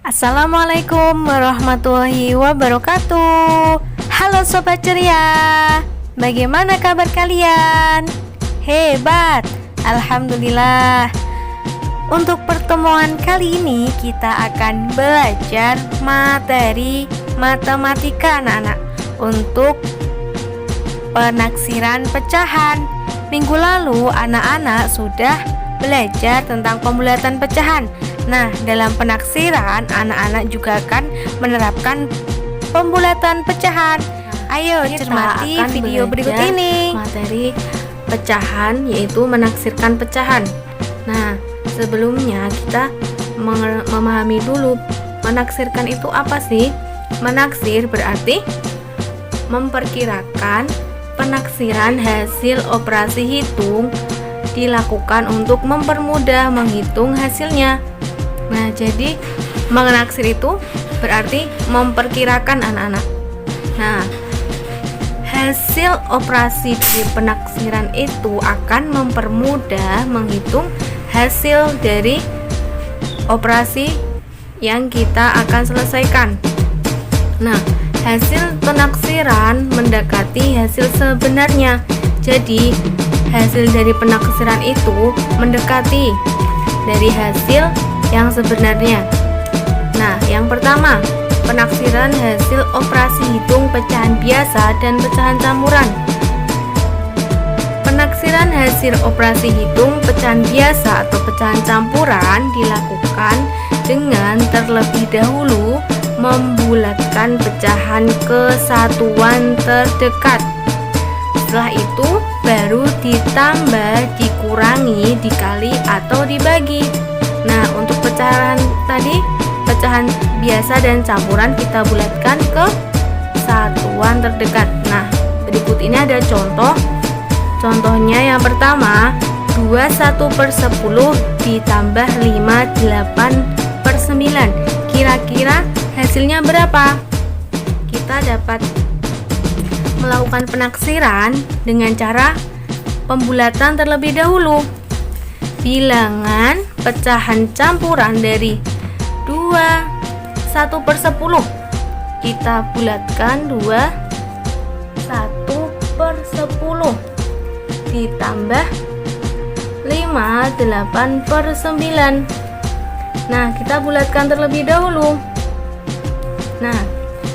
Assalamualaikum warahmatullahi wabarakatuh. Halo Sobat Ceria, bagaimana kabar kalian? Hebat, Alhamdulillah. Untuk pertemuan kali ini kita akan belajar materi matematika anak-anak untuk penaksiran pecahan. Minggu lalu anak-anak sudah belajar tentang pembulatan pecahan. Nah, dalam penaksiran anak-anak juga akan menerapkan pembulatan pecahan. Ayo cermati video berikut ini. Materi pecahan yaitu menaksirkan pecahan. Nah, sebelumnya kita memahami dulu menaksirkan itu apa sih? Menaksir berarti memperkirakan penaksiran hasil operasi hitung dilakukan untuk mempermudah menghitung hasilnya. Nah, jadi menaksir itu berarti memperkirakan anak-anak. Nah, hasil operasi dari penaksiran itu akan mempermudah menghitung hasil dari operasi yang kita akan selesaikan. Nah, hasil penaksiran mendekati hasil sebenarnya. Jadi, hasil dari penaksiran itu mendekati dari hasil yang sebenarnya. Nah, yang pertama, penaksiran hasil operasi hitung pecahan biasa dan pecahan campuran. Penaksiran hasil operasi hitung pecahan biasa atau pecahan campuran dilakukan dengan terlebih dahulu membulatkan pecahan ke satuan terdekat. Setelah itu baru ditambah, dikurangi, dikali atau dibagi. Nah, untuk pecahan tadi, pecahan biasa dan campuran kita bulatkan ke satuan terdekat. Nah, berikut ini ada contoh. Contohnya yang pertama, 21/10 ditambah 58/9. Kira-kira hasilnya berapa? Kita dapat melakukan penaksiran dengan cara pembulatan terlebih dahulu. Bilangan pecahan campuran dari 1/10 kita bulatkan 1/10 ditambah 58/9. Nah, kita bulatkan terlebih dahulu. Nah,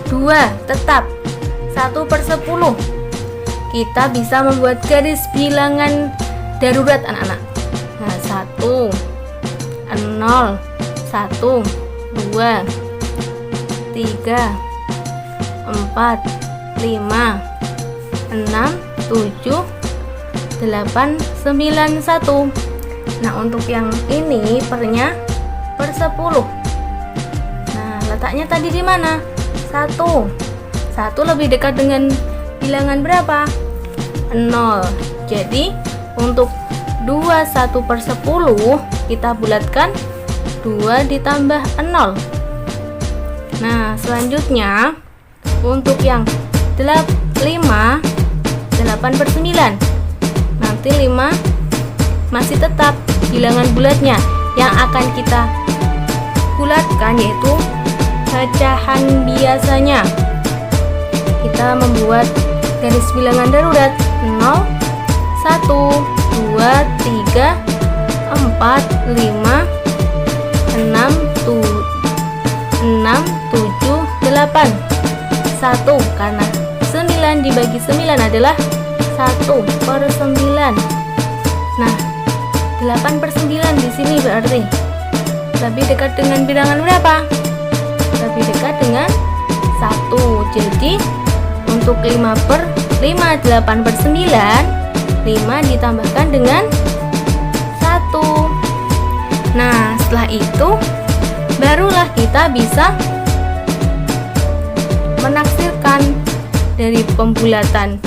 2 tetap 1/10. Kita bisa membuat garis bilangan darurat anak-anak. Nah, 1, 0, 1, 2, 3, 4, 5, 6, 7, 8, 9, 1. Nah, untuk yang ini pernya per 10. Nah, letaknya tadi di mana? 1 lebih dekat dengan bilangan berapa? 0. Jadi untuk 21/10 kita bulatkan 2 ditambah 0. Nah, selanjutnya untuk yang 8/9, nanti 5 masih tetap bilangan bulatnya. Yang akan kita bulatkan yaitu pecahan biasanya. Kita membuat garis bilangan darurat 0, 1, 2, 3, 4, 5, 6, 7, 8. 1 karena 9 dibagi 9 adalah 1/9. Nah, 8/9 di sini berarti lebih dekat dengan bilangan berapa? Lebih dekat dengan 1. Jadi untuk 8/9, 5 ditambahkan dengan 1. Nah, setelah itu barulah kita bisa menaksirkan dari pembulatan.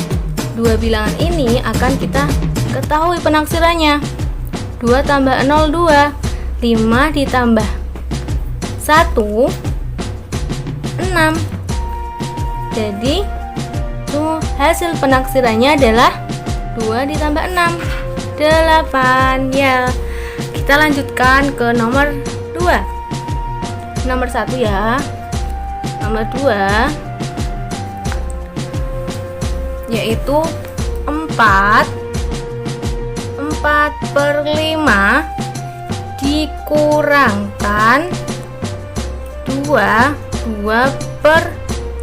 Dua bilangan ini akan kita ketahui penaksirannya. 2 tambah 0, 2. 5 ditambah 1, 6. Jadi hasil penaksirannya adalah 2 ditambah 6, 8. Ya, kita lanjutkan ke nomor 2. nomor 1 ya. Nomor 2 yaitu 4 per 5 dikurangkan 2 per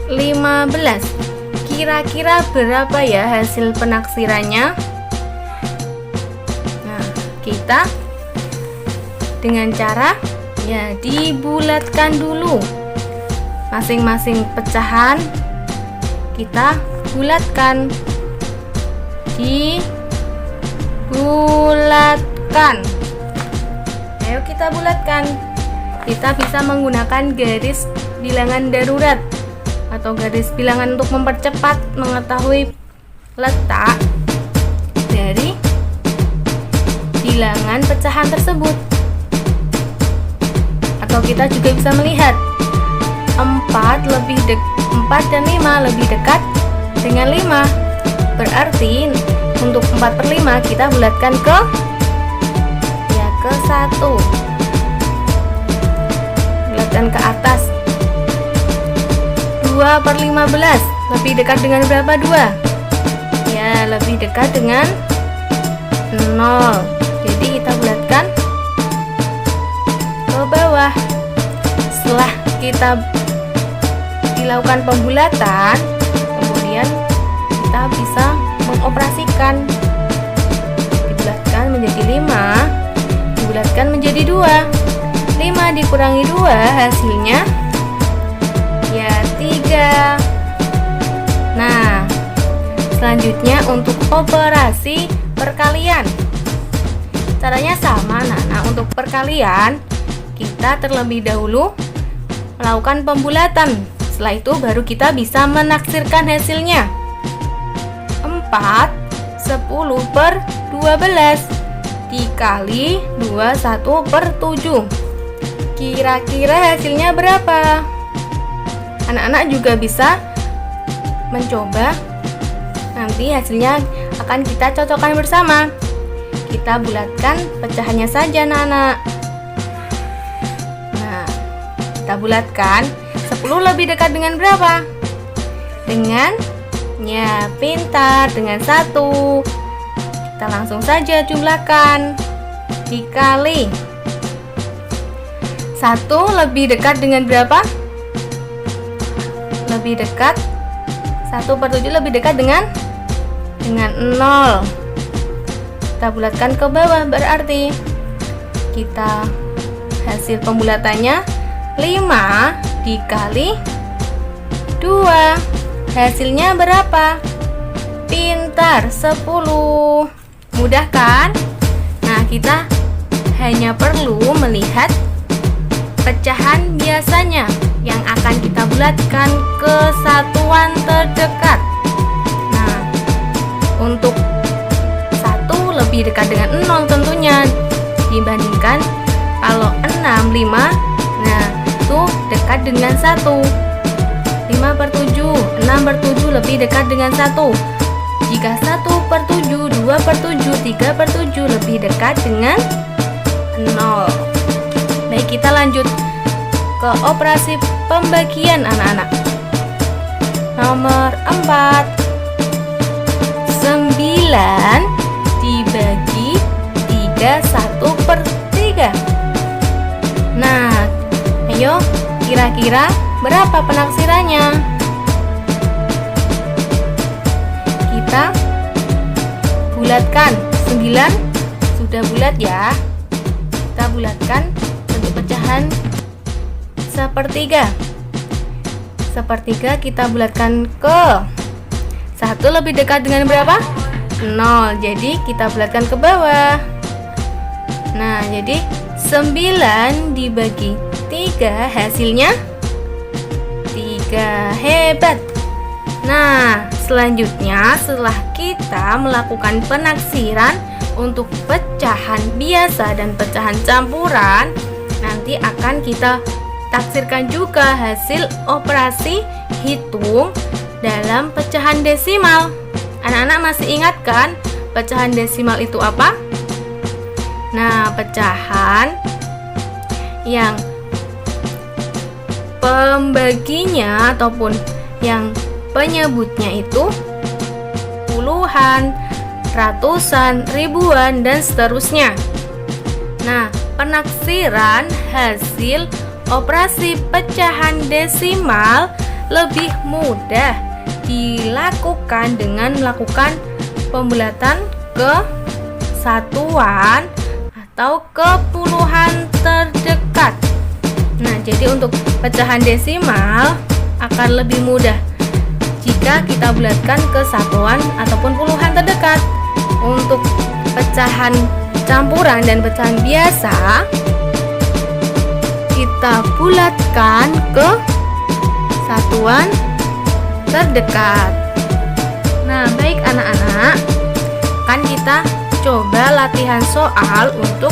15. Kira-kira berapa ya hasil penaksirannya? Nah, kita dengan cara ya dibulatkan dulu. Masing-masing pecahan kita bulatkan. Dibulatkan. Ayo kita bulatkan. Kita bisa menggunakan garis bilangan darurat atau garis bilangan untuk mempercepat mengetahui letak dari bilangan pecahan tersebut. Atau kita juga bisa melihat 4 dan 5 lebih dekat dengan 5. Berarti untuk 4 per 5 kita bulatkan ke 1. Bulatkan ke atas. 2 per 15 lebih dekat dengan berapa 2? Ya, lebih dekat dengan 0. Jadi kita bulatkan ke bawah. Setelah kita dilakukan pembulatan, kemudian kita bisa mengoperasikan. Dibulatkan menjadi 5, dibulatkan menjadi 2. 5 dikurangi 2 hasilnya ya 3. Nah, selanjutnya untuk operasi perkalian. Caranya sama. Nah, untuk perkalian kita terlebih dahulu melakukan pembulatan. Setelah itu baru kita bisa menaksirkan hasilnya. 4 10 per 12 dikali 21 per 7. Kira-kira hasilnya berapa? Anak-anak juga bisa mencoba. Nanti hasilnya akan kita cocokkan bersama. Kita bulatkan pecahannya saja, anak-anak. Nah, kita bulatkan. 10 lebih dekat dengan berapa? Dengan ya, pintar, dengan 1. Kita langsung saja jumlahkan. Dikali 1 lebih dekat dengan berapa? Lebih dekat 1 per 7 lebih dekat dengan 0. Kita bulatkan ke bawah, berarti kita hasil pembulatannya 5 dikali 2. Hasilnya berapa? Pintar, 10. Mudah kan? Nah, kita hanya perlu melihat pecahan biasanya yang akan kita bulatkan ke satuan terdekat. Nah, untuk 1 lebih dekat dengan 0 tentunya dibandingkan kalau 6, 5. Nah, itu dekat dengan 1. 5 per 7, 6 per 7 lebih dekat dengan 1. Jika 1 per 7, 2 per 7, 3 per 7 lebih dekat dengan 0. Baik, kita lanjut ke operasi pembagian, anak-anak. Nomor 4, 9 dibagi 3, 1 per 3. Nah, ayo kira-kira berapa penaksirannya? Kita bulatkan. 9 sudah bulat ya. Kita bulatkan bentuk pecahan sepertiga. Sepertiga kita bulatkan ke 1 lebih dekat dengan berapa? 0. Jadi kita bulatkan ke bawah. Nah, jadi 9 dibagi 3 hasilnya 3. Hebat. Nah, selanjutnya setelah kita melakukan penaksiran untuk pecahan biasa dan pecahan campuran, nanti akan kita taksirkan juga hasil operasi hitung dalam pecahan desimal. Anak-anak masih ingat kan pecahan desimal itu apa? Nah, pecahan yang pembaginya ataupun yang penyebutnya itu puluhan, ratusan, ribuan, dan seterusnya. Nah, penaksiran hasil operasi pecahan desimal lebih mudah dilakukan dengan melakukan pembulatan ke satuan atau ke puluhan terdekat. Nah, jadi untuk pecahan desimal akan lebih mudah jika kita bulatkan ke satuan ataupun puluhan terdekat. Untuk pecahan campuran dan pecahan biasa, kita bulatkan ke satuan terdekat. Nah, baik anak-anak, kan kita coba latihan soal untuk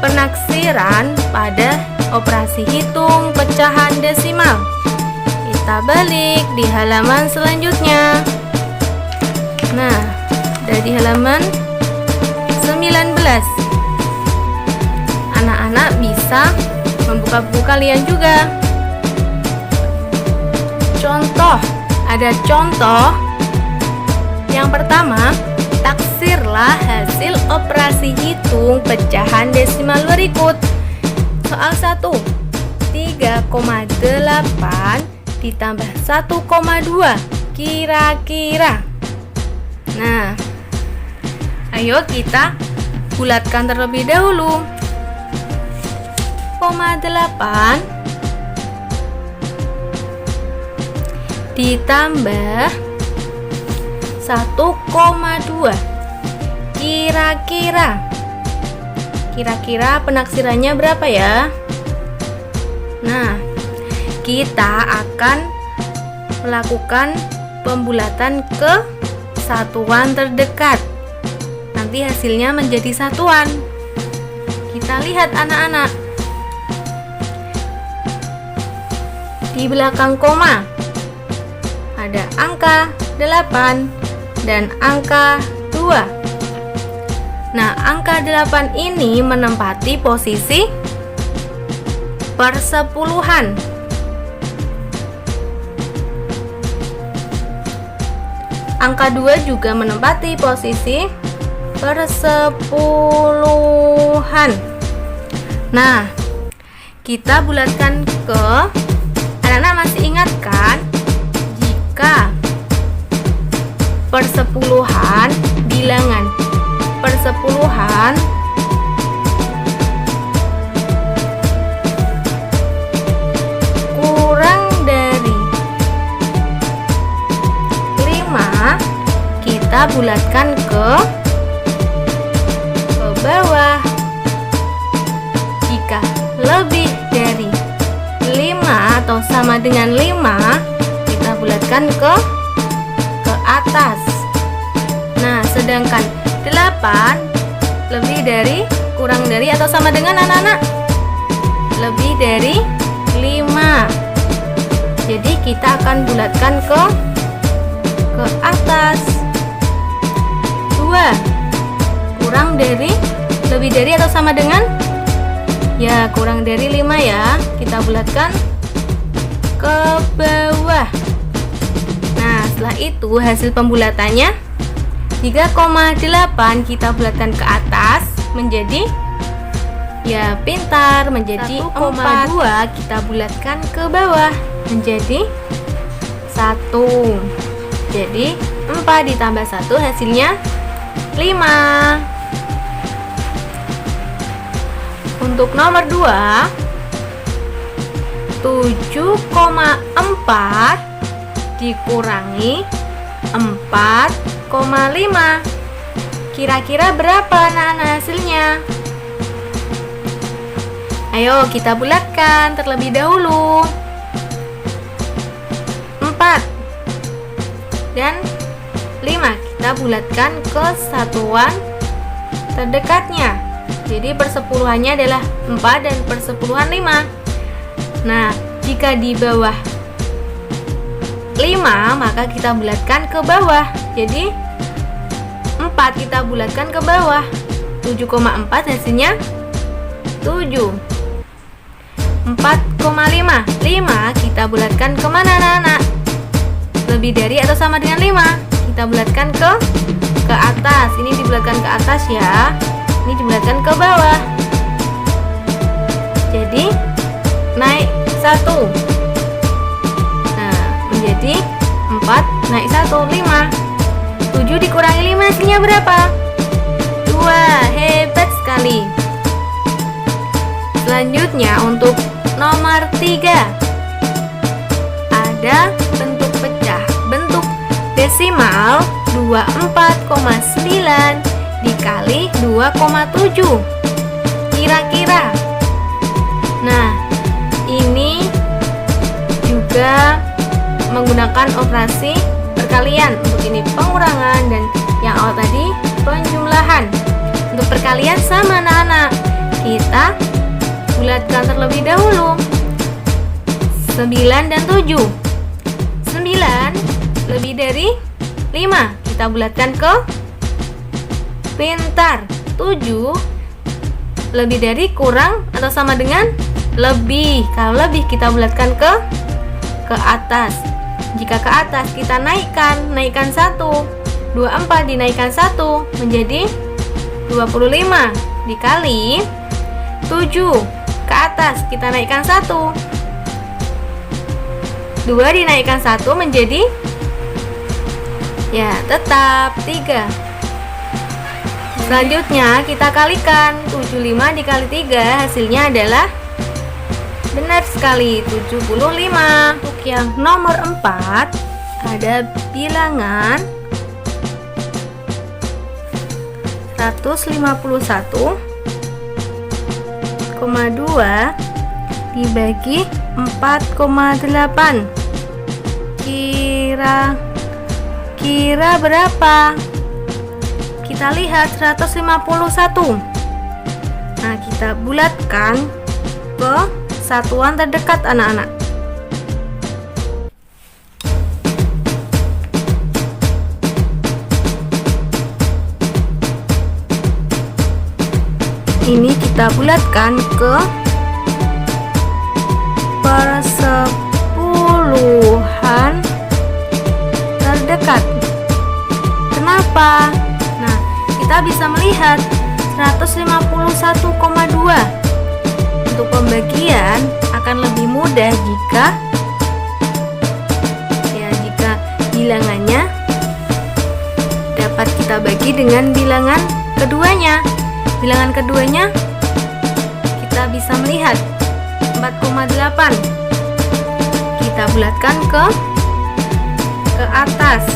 penaksiran pada operasi hitung pecahan desimal. Kita balik di halaman selanjutnya. Nah, dari halaman 19, anak-anak bisa membuka buku kalian juga. Contoh, ada contoh yang pertama, taksirlah hasil operasi hitung pecahan desimal berikut. Soal 1, 3,8 ditambah 1,2 kira-kira. Nah, ayo kita bulatkan terlebih dahulu. 0,8 ditambah 1,2 kira-kira penaksirannya berapa ya? Nah, kita akan melakukan pembulatan ke satuan terdekat. Nanti hasilnya menjadi satuan. Kita lihat anak-anak, di belakang koma ada angka 8 dan angka 2. Nah, angka 8 ini menempati posisi persepuluhan. Angka 2 juga menempati posisi persepuluhan. Nah, kita bulatkan ke, anak-anak masih ingat kan? Jika persepuluhan, bilangan persepuluhan kurang dari 5, kita bulatkan ke bawah. Jika lebih dari 5 atau sama dengan 5, kita bulatkan ke atas. Nah, sedangkan 8 lebih dari, kurang dari, atau sama dengan anak-anak? Lebih dari 5. Jadi kita akan bulatkan ke atas. 2 kurang dari, lebih dari atau sama dengan? Ya, kurang dari 5 ya. Kita bulatkan ke bawah. Nah, setelah itu hasil pembulatannya 3,8 kita bulatkan ke atas menjadi, ya pintar, menjadi 1,2 kita bulatkan ke bawah menjadi 1. Jadi 4 ditambah 1 hasilnya 5. Untuk nomor 2, 7,4 dikurangi 4,5. Kira-kira berapa anak-anak hasilnya? Ayo kita bulatkan terlebih dahulu. 4 dan 5 kita bulatkan ke satuan terdekatnya. Jadi persepuluhannya adalah 4 dan persepuluhan 5. Nah, jika di bawah 5 maka kita bulatkan ke bawah. Jadi 4 kita bulatkan ke bawah. 7,4 hasilnya 7. 4,5. 5 kita bulatkan kemana anak-anak? Lebih dari atau sama dengan 5? Kita bulatkan ke atas. Ini dibulatkan ke atas ya. Ini dibulatkan ke bawah. Jadi naik 1. Nah, menjadi 4 naik 1, 5. 7 dikurangi 5 hasilnya berapa? 2. Hebat sekali. Selanjutnya untuk nomor 3. Ada bentuk pecah. Bentuk desimal 24,9 dikali 2,7. Kira-kira. Nah, ini juga menggunakan operasi perkalian. Untuk ini pengurangan dan yang awal tadi penjumlahan. Untuk perkalian sama anak-anak. Kita bulatkan terlebih dahulu 9 dan 7. 9 lebih dari 5. Kita bulatkan ke pintar. 7 lebih dari kurang atau sama dengan lebih. Kalau lebih kita bulatkan ke atas. Jika ke atas kita naikkan 1. 24 dinaikkan 1 menjadi 25 dikali 7. Ke atas kita naikkan 1. 2 dinaikkan 1 menjadi ya tetap 3. Selanjutnya kita kalikan 75 dikali 3, hasilnya adalah benar sekali 75. Untuk yang nomor 4 ada bilangan 151,2 dibagi 4,8. Kira berapa? Kita lihat 151. Nah, kita bulatkan ke satuan terdekat anak-anak. Ini kita bulatkan ke persepuluhan terdekat. Kenapa? Nah, kita bisa melihat 151,2. Untuk pembagian akan lebih mudah jika bilangannya dapat kita bagi dengan bilangan keduanya. Bilangan keduanya kita bisa melihat 4,8. Kita bulatkan ke atas.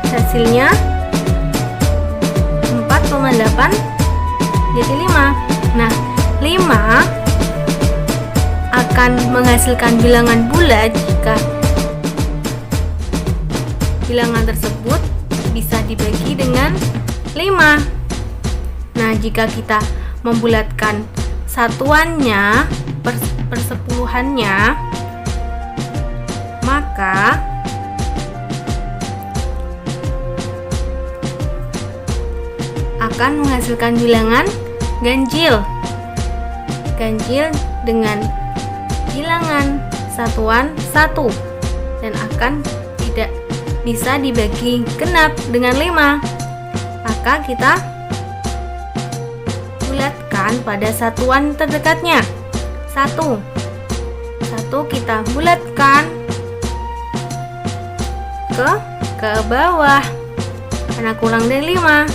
Hasilnya 4,8 jadi 5. Nah, 5 akan menghasilkan bilangan bulat jika bilangan tersebut bisa dibagi dengan 5. Nah, jika kita membulatkan satuannya, persepuluhannya, maka akan menghasilkan bilangan ganjil. Ganjil dengan bilangan satuan 1 dan akan tidak bisa dibagi genap dengan 5. Maka kita bulatkan pada satuan terdekatnya. 1 kita bulatkan ke bawah karena kurang dari 5.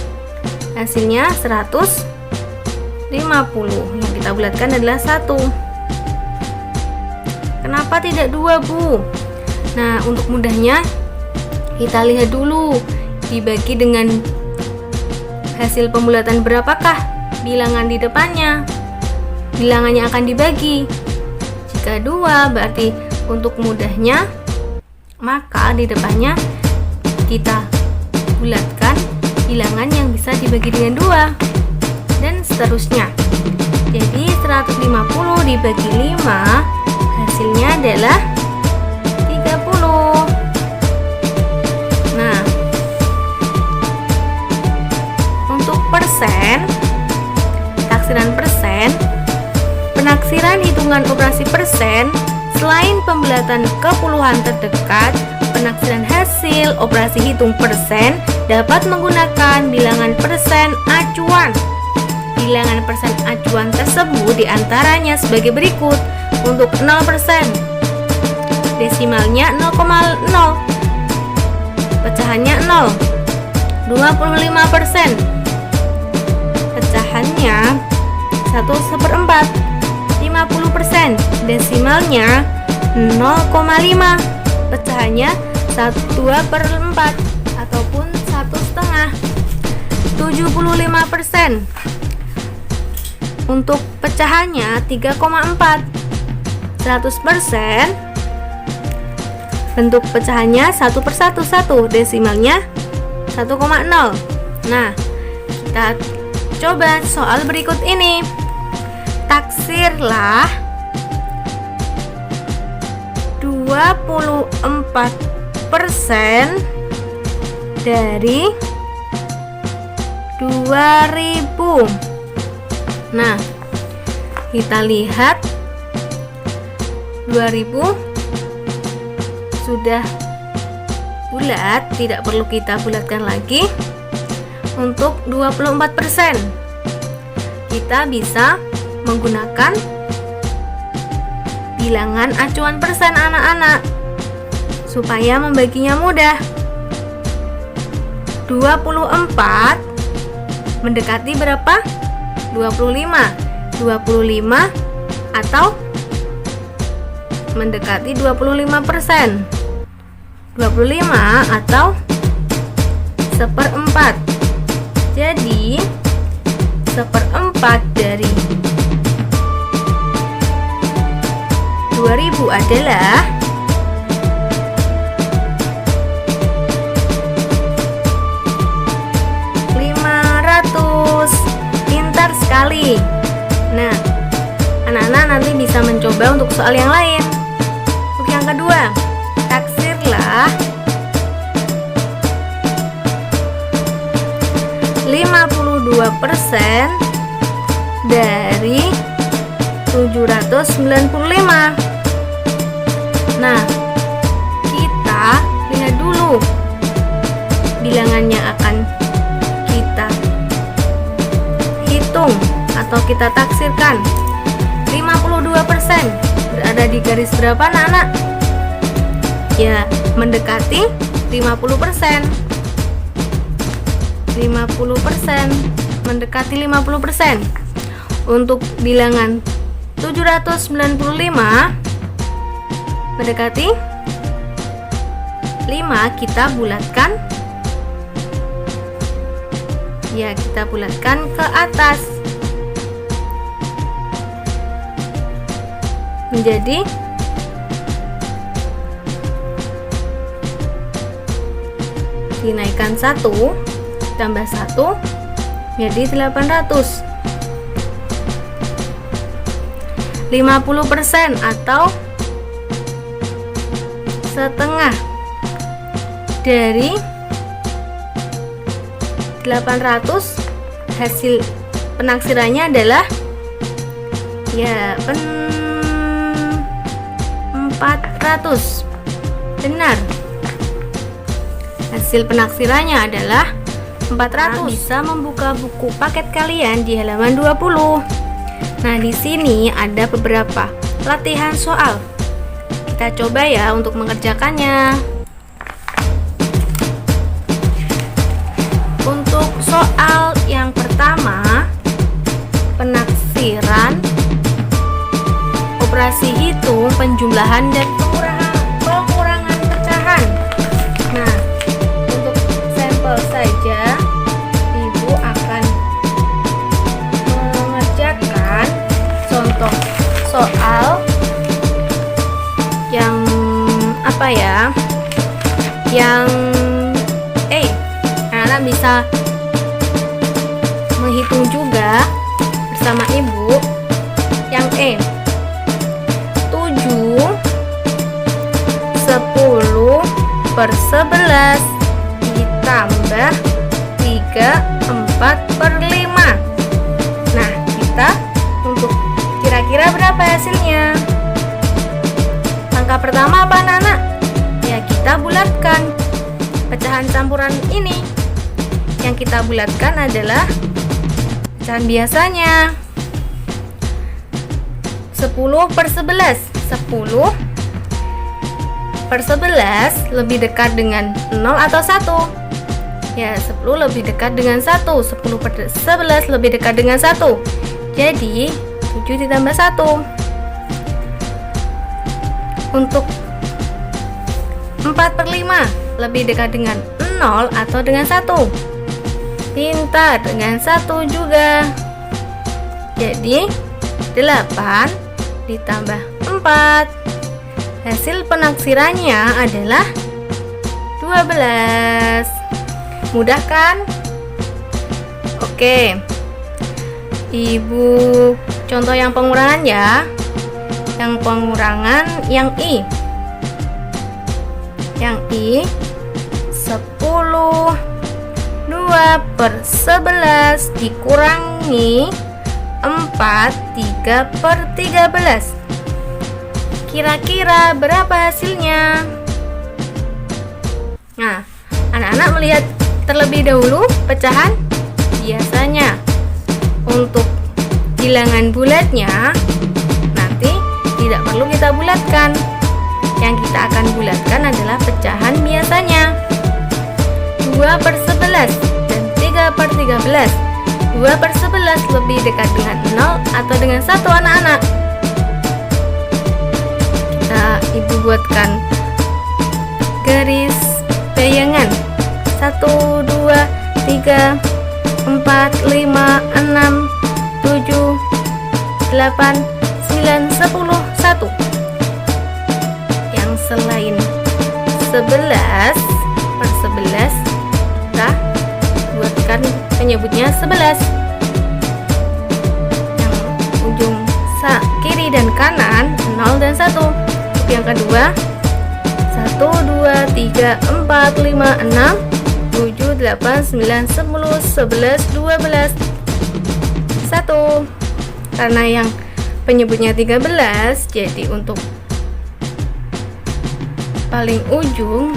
Hasilnya 150. Yang kita bulatkan adalah 1. Kenapa tidak 2, Bu? Nah, untuk mudahnya kita lihat dulu dibagi dengan hasil pembulatan berapakah bilangan di depannya. Bilangannya akan dibagi. Jika 2 berarti untuk mudahnya maka di depannya kita bulatkan bilangan yang bisa dibagi dengan 2 dan seterusnya. Jadi 150 dibagi 5 hasilnya adalah 30. Nah, untuk persen, taksiran persen, penaksiran penaksiran hitungan operasi persen, selain pembulatan ke puluhan terdekat, penaksiran hasil operasi hitung persen dapat menggunakan bilangan persen acuan. Bilangan persen acuan tersebut diantaranya sebagai berikut. Untuk 0%, desimalnya 0,0, pecahannya 0. 25%, pecahannya 1/4. 50%, desimalnya 0,5, pecahannya 1/2/4 ataupun 1/2. 75%, untuk pecahannya 3,4. 100%, bentuk pecahannya 1/1, desimalnya 1,0. Nah, kita coba soal berikut ini. Taksirlah 24% dari 2000. Nah, kita lihat 2000 sudah bulat, tidak perlu kita bulatkan lagi. Untuk 24%, kita bisa menggunakan bilangan acuan persen anak-anak supaya membaginya mudah. 24 mendekati berapa? 25 atau mendekati 25%. 25 atau 1/4. Jadi 1/4 dari 2000 adalah 500. Pintar sekali. Nah, anak-anak nanti bisa mencoba untuk soal yang lain. Untuk yang kedua, taksirlah 52% dari 795. Nah, kita lihat dulu bilangannya akan kita hitung atau kita taksirkan. 52% berada di garis berapa, anak-anak? Ya, mendekati 50%. 50%, mendekati 50%. Untuk bilangan 795 mendekati 5, kita bulatkan. Ya, kita bulatkan ke atas menjadi dinaikkan 1 tambah 1 jadi 800. 50% atau setengah dari 800. Hasil penaksirannya adalah ya 400. Benar, hasil penaksirannya adalah 400. Bisa membuka buku paket kalian di halaman 20. Nah, di sini ada beberapa latihan soal. Kita coba ya untuk mengerjakannya. Untuk soal yang pertama, penaksiran operasi hitung, penjumlahan dan pengurangan pecahan. Nah, untuk sampel saja, Ibu akan mengerjakan contoh soal yang apa ya? Yang anak-anak bisa menghitung juga bersama Ibu. Yang 10/11 ditambah 3/4/5. Nah, kita untuk kira-kira berapa berapa hasilnya? Langkah pertama apa anak-anak? Ya, kita bulatkan pecahan campuran ini. Yang kita bulatkan adalah pecahan biasanya. 10/11. 10/11 lebih dekat dengan 0 atau 1? Ya, 10 lebih dekat dengan 1. 10/11 lebih dekat dengan 1. Jadi 7 ditambah 1. Untuk 4/5 lebih dekat dengan 0 atau dengan 1? Pintar, dengan 1 juga. Jadi 8 ditambah 4. Hasil penaksirannya adalah 12. Mudah kan? Oke, Ibu contoh yang pengurangan ya. Yang pengurangan yang I. Yang I 10. 2/11 dikurangi 4 3/13. Kira-kira berapa hasilnya? Nah, anak-anak melihat terlebih dahulu pecahan biasanya. Untuk bilangan bulatnya nanti tidak perlu kita bulatkan. Yang kita akan bulatkan adalah pecahan biasanya. 2/11 dan 3/13. 2/11 lebih dekat dengan 0 atau dengan 1 anak-anak. Ibu buatkan garis bayangan. 1, 2, 3, 4, 5, 6, 7, 8, 9, 10, 1. Yang selain 11/11 kita buatkan penyebutnya 11. Yang ujung kiri dan kanan 0 dan 1. Yang kedua 1, 2, 3, 4, 5, 6, 7, 8, 9, 10, 11, 12, 1. Karena yang penyebutnya 13, jadi untuk paling ujung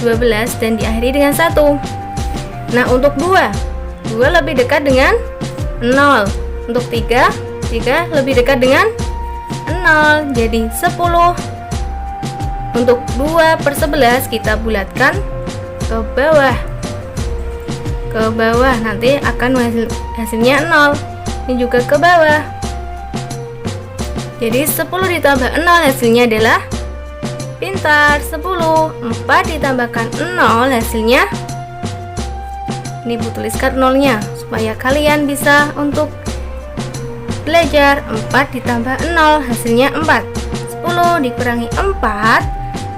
12 dan diakhiri dengan 1. Nah, untuk 2 lebih dekat dengan 0. Untuk 3 lebih dekat dengan 0, jadi 10. Untuk 2/11 kita bulatkan ke bawah. Ke bawah nanti akan hasilnya 0. Ini juga ke bawah. Jadi 10 ditambah 0 hasilnya adalah pintar 10. 4 ditambahkan 0 hasilnya. Ini Bu tuliskan 0-nya supaya kalian bisa untuk belajar. 4 ditambah 0 hasilnya 4. 10 dikurangi 4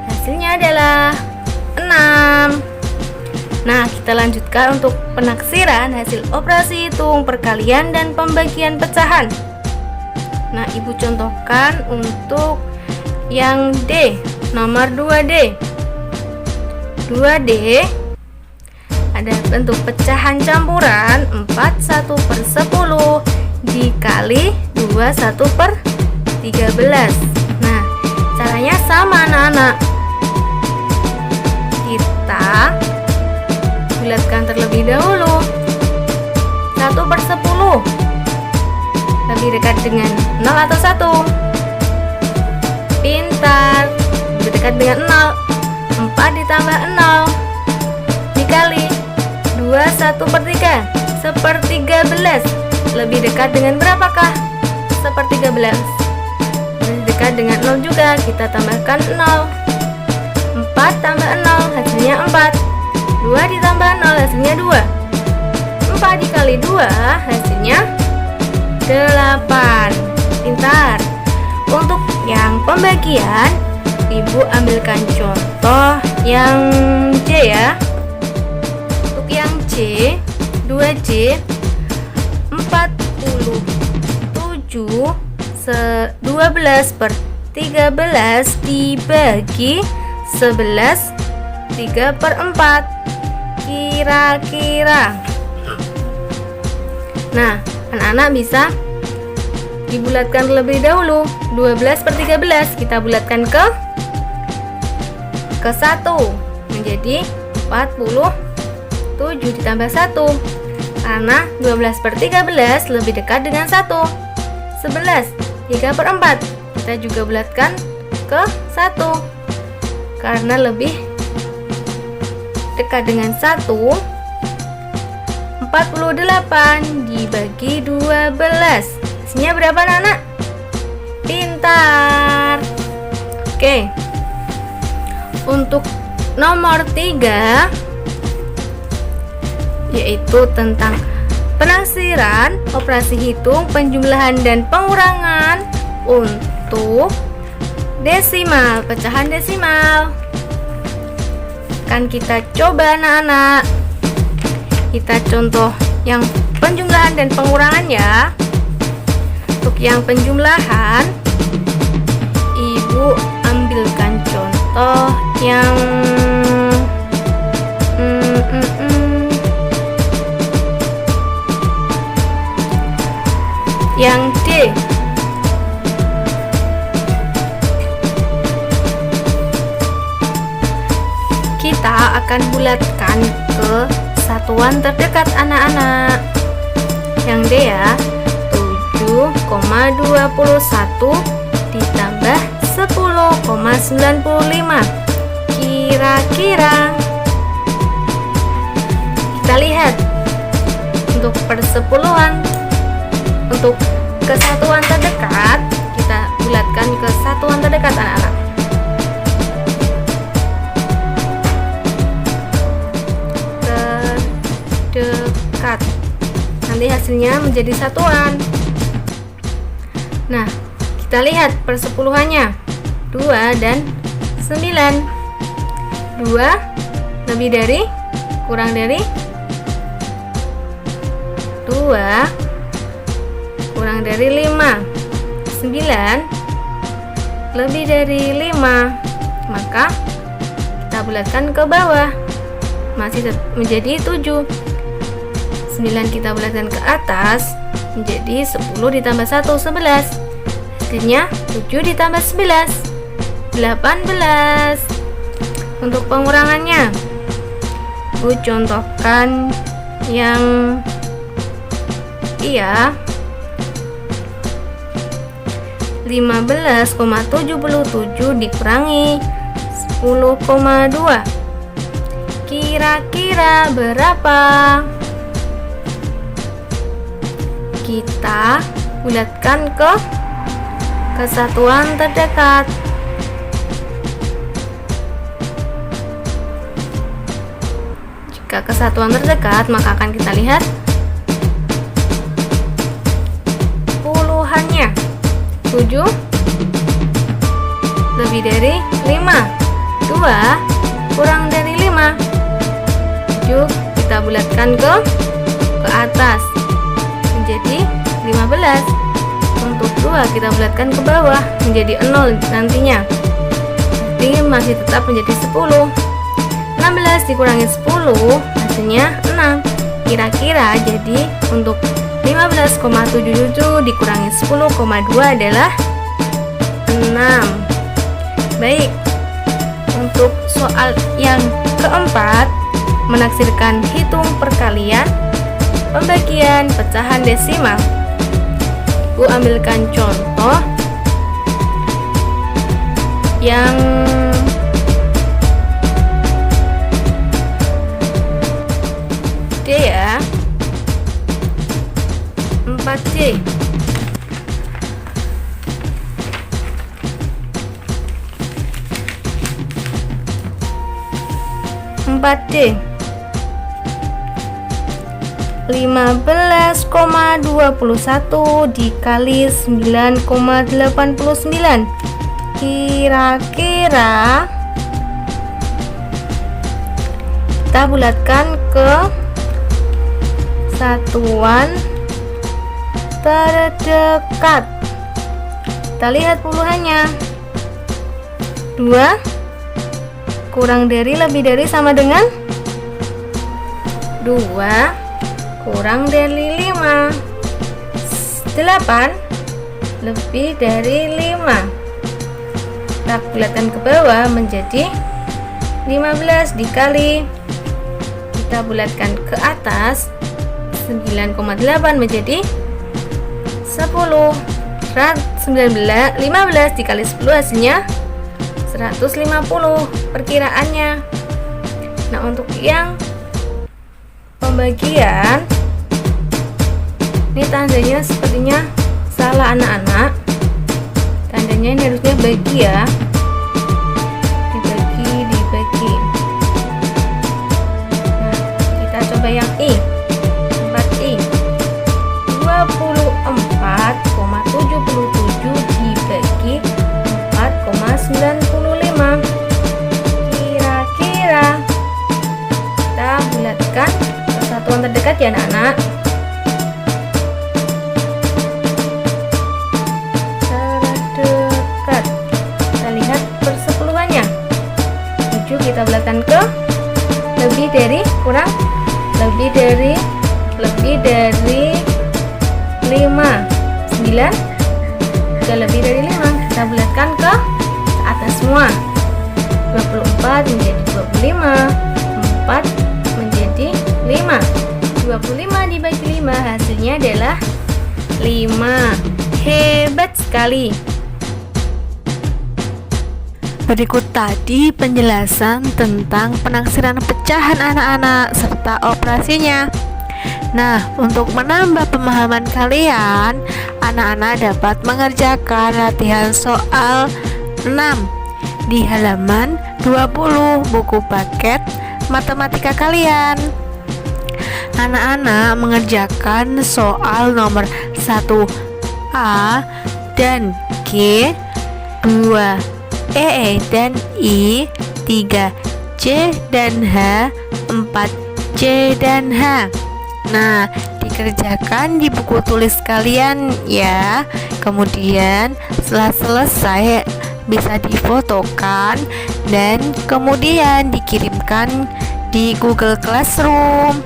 hasilnya adalah 6. Nah, kita lanjutkan untuk penaksiran hasil operasi hitung, perkalian, dan pembagian pecahan. Nah, Ibu contohkan untuk yang D, nomor 2D. 2D ada bentuk pecahan campuran 41/10 dikali 21/13. Nah, caranya sama anak-anak. Kita bulatkan terlebih dahulu. 1/10 lebih dekat dengan 0 atau 1? Pintar, lebih dekat dengan 0. 4 ditambah 0 dikali 21/3, 1/13. Lebih dekat dengan berapakah 1/13? Lebih dekat dengan 0 juga, kita tambahkan 0. 4 tambah 0 hasilnya 4. 2 ditambah 0 hasilnya 2. 4 dikali 2 hasilnya 8. Pintar. Untuk yang pembagian, Ibu ambilkan contoh yang J ya. Untuk yang J, 2J 47 12/13 dibagi 11 3/4. Kira-kira. Nah, anak-anak bisa dibulatkan terlebih dahulu. 12 per 13 kita bulatkan ke 1 menjadi 47 ditambah 1. Karena 12 per 13 lebih dekat dengan 1. 11 3 per 4 kita juga bulatkan ke 1 karena lebih dekat dengan 1. 48 dibagi 12 hasilnya berapa anak-anak? Pintar. Oke, untuk nomor 3 yaitu tentang penaksiran, operasi hitung, penjumlahan, dan pengurangan untuk desimal, pecahan desimal. Kan kita coba anak-anak. Kita contoh yang penjumlahan dan pengurangan ya. Untuk yang penjumlahan, Ibu ambilkan contoh yang yang D. Kita akan bulatkan ke satuan terdekat anak-anak. Yang D ya, 7,21 ditambah 10,95. Kira-kira kita lihat untuk persepuluhan. Untuk kesatuan terdekat, kita bulatkan ke satuan terdekat anak-anak. Terdekat. Nanti hasilnya menjadi satuan. Nah, kita lihat persepuluhannya. 2 dan 9. 2 lebih dari, kurang dari 2 kurang dari 5. 9 lebih dari 5, maka kita bulatkan ke bawah, masih menjadi 7. 9 kita bulatkan ke atas menjadi 10 ditambah 1, 11. Hasilnya 7 ditambah 11, 18. Untuk pengurangannya, Bu contohkan yang iya, 15,77 dikurangi 10,2. Kira-kira berapa? Kita bulatkan ke kesatuan terdekat. Jika kesatuan terdekat, maka akan kita lihat puluhannya. 7 lebih dari 5. 2 kurang dari 5. 7 kita bulatkan ke atas menjadi 15. Untuk 2 kita bulatkan ke bawah menjadi 0 nantinya. Jadi masih tetap menjadi 10. 16 dikurangi 10 hasilnya 6. Kira-kira jadi untuk 15,77 dikurangi 10,2 adalah 6. Baik, untuk soal yang keempat, menaksirkan hitung perkalian, pembagian, pecahan desimal. Bu ambilkan contoh yang D ya, 4D. D 15,21 dikali 9,89. Kira-kira kita bulatkan ke satuan terdekat. Kita lihat puluhannya. 2 kurang dari, lebih dari, sama dengan 2 kurang dari 5. 8 lebih dari 5. Kita bulatkan ke bawah menjadi 15 dikali, kita bulatkan ke atas 9,8 menjadi 10. 15 dikali 10 hasilnya 150 perkiraannya. Nah, untuk yang pembagian ini tandanya sepertinya salah anak-anak. Tandanya ini harusnya bagi ya, dibagi. Nah, kita coba yang I, 4I. 24,77 dibagi 4,95. Kira-kira kita bulatkan persatuan terdekat ya anak-anak. Terdekat, kita lihat persepuluhannya. 7 kita bulatkan ke lebih dari, kurang, lebih dari 5. 9 juga lebih dari 5, kita bulatkan ke atas semua. 24 menjadi 25, 4 menjadi 5. 25 dibagi 5 hasilnya adalah 5. Hebat sekali. Berikut tadi penjelasan tentang penaksiran pecahan anak-anak serta operasinya. Nah, untuk menambah pemahaman kalian, anak-anak dapat mengerjakan latihan soal 6 di halaman 20 buku paket matematika kalian. Anak-anak mengerjakan soal nomor 1A dan G, 2E dan I, 3C dan H, 4C dan H. Nah, dikerjakan di buku tulis kalian ya. Kemudian setelah selesai bisa difotokan dan kemudian dikirimkan di Google Classroom.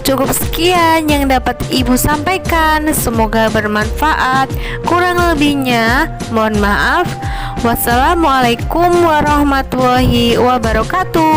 Cukup sekian yang dapat Ibu sampaikan. Semoga bermanfaat. Kurang lebihnya mohon maaf. Wassalamualaikum warahmatullahi wabarakatuh.